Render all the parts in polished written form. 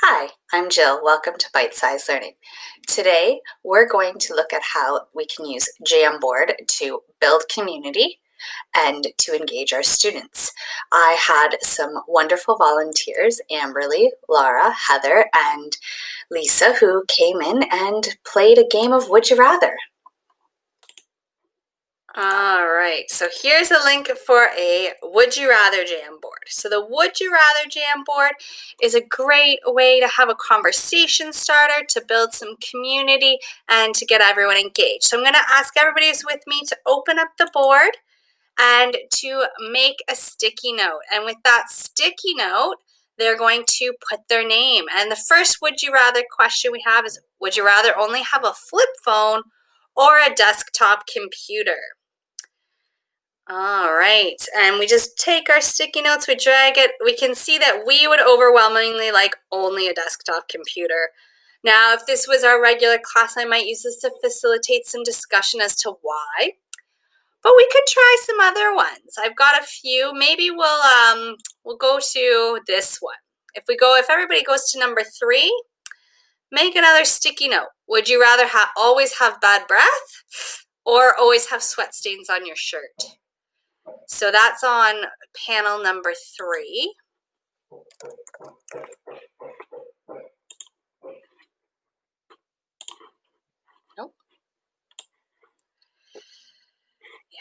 Hi, I'm Jill. Welcome to Bite Size Learning. Today, we're going to look at how we can use Jamboard to build community and to engage our students. I had some wonderful volunteers, Amberly, Laura, Heather, and Lisa, who came in and played a game of Would You Rather. All right, so here's a link for a Would You Rather Jamboard. So the Would You Rather Jamboard is a great way to have a conversation starter, to build some community, and to get everyone engaged. So I'm going to ask everybody who's with me to open up the board and to make a sticky note. And with that sticky note, they're going to put their name. And the first Would You Rather question we have is, would you rather only have a flip phone or a desktop computer? All right, and we just take our sticky notes, we drag it. We can see that we would overwhelmingly like only a desktop computer. Now, if this was our regular class, I might use this to facilitate some discussion as to why. But we could try some other ones. I've got a few. Maybe we'll go to this one. If everybody goes to number 3, make another sticky note. Would you rather always have bad breath or always have sweat stains on your shirt? So that's on panel number 3. Nope. Yeah.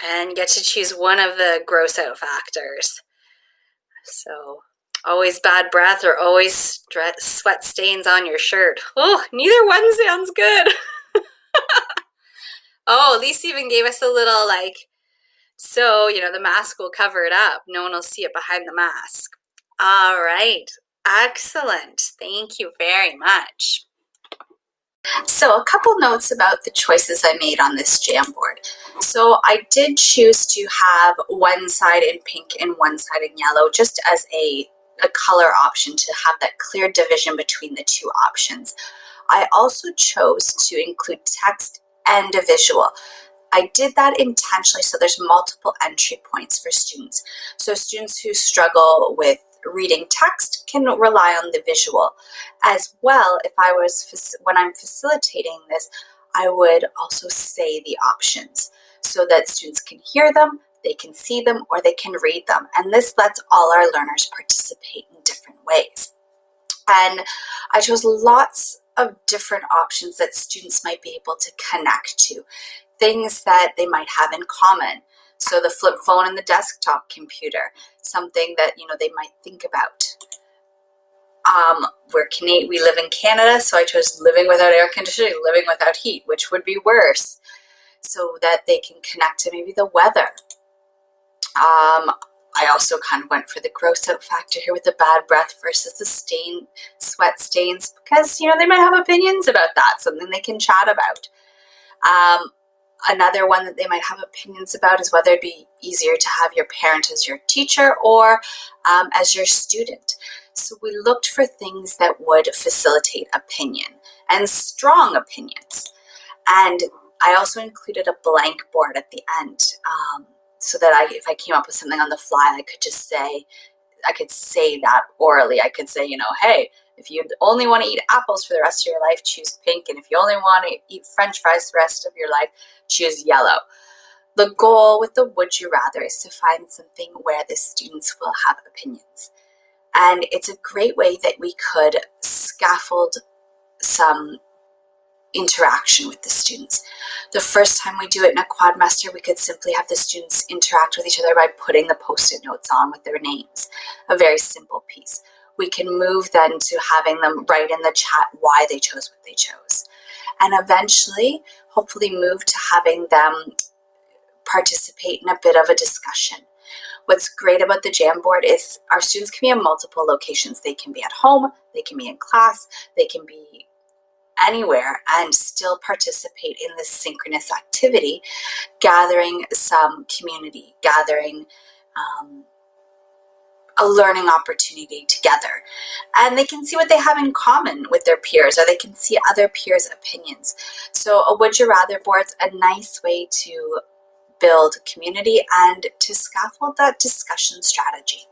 And get to choose one of the gross out factors. So always bad breath or always sweat stains on your shirt. Oh, neither one sounds good. Oh, Lisa even gave us a little so, the mask will cover it up. No one will see it behind the mask. All right. Excellent. Thank you very much. So a couple notes about the choices I made on this Jamboard. So I did choose to have one side in pink and one side in yellow, just as a color option to have that clear division between the two options. I also chose to include text and a visual. I did that intentionally so there's multiple entry points for students. So students who struggle with reading text can rely on the visual. As well, when I'm facilitating this, I would also say the options so that students can hear them, they can see them, or they can read them. And this lets all our learners participate in different ways. And I chose lots of different options that students might be able to connect to, things that they might have in common. So the flip phone and the desktop computer, something that they might think about. We live in Canada, so I chose living without air conditioning, living without heat, which would be worse, so that they can connect to maybe the weather. I also kind of went for the gross out factor here with the bad breath versus the sweat stains, because they might have opinions about that, something they can chat about. Another one that they might have opinions about is whether it'd be easier to have your parent as your teacher or as your student. So we looked for things that would facilitate opinion and strong opinions. And I also included a blank board at the end so that if I came up with something on the fly, I could say that orally. I could say, hey, if you only want to eat apples for the rest of your life, choose pink. And if you only want to eat French fries the rest of your life, choose yellow. The goal with the Would You Rather is to find something where the students will have opinions. And it's a great way that we could scaffold some interaction with the students. The first time we do it in a quadmester, we could simply have the students interact with each other by putting the Post-it notes on with their names. A very simple piece. We can move then to having them write in the chat why they chose what they chose. And eventually, hopefully move to having them participate in a bit of a discussion. What's great about the Jamboard is our students can be in multiple locations. They can be at home, they can be in class, they can be anywhere and still participate in this synchronous activity, gathering some community, gathering a learning opportunity together. And they can see what they have in common with their peers, or they can see other peers' opinions. So a Would You Rather board's a nice way to build community and to scaffold that discussion strategy.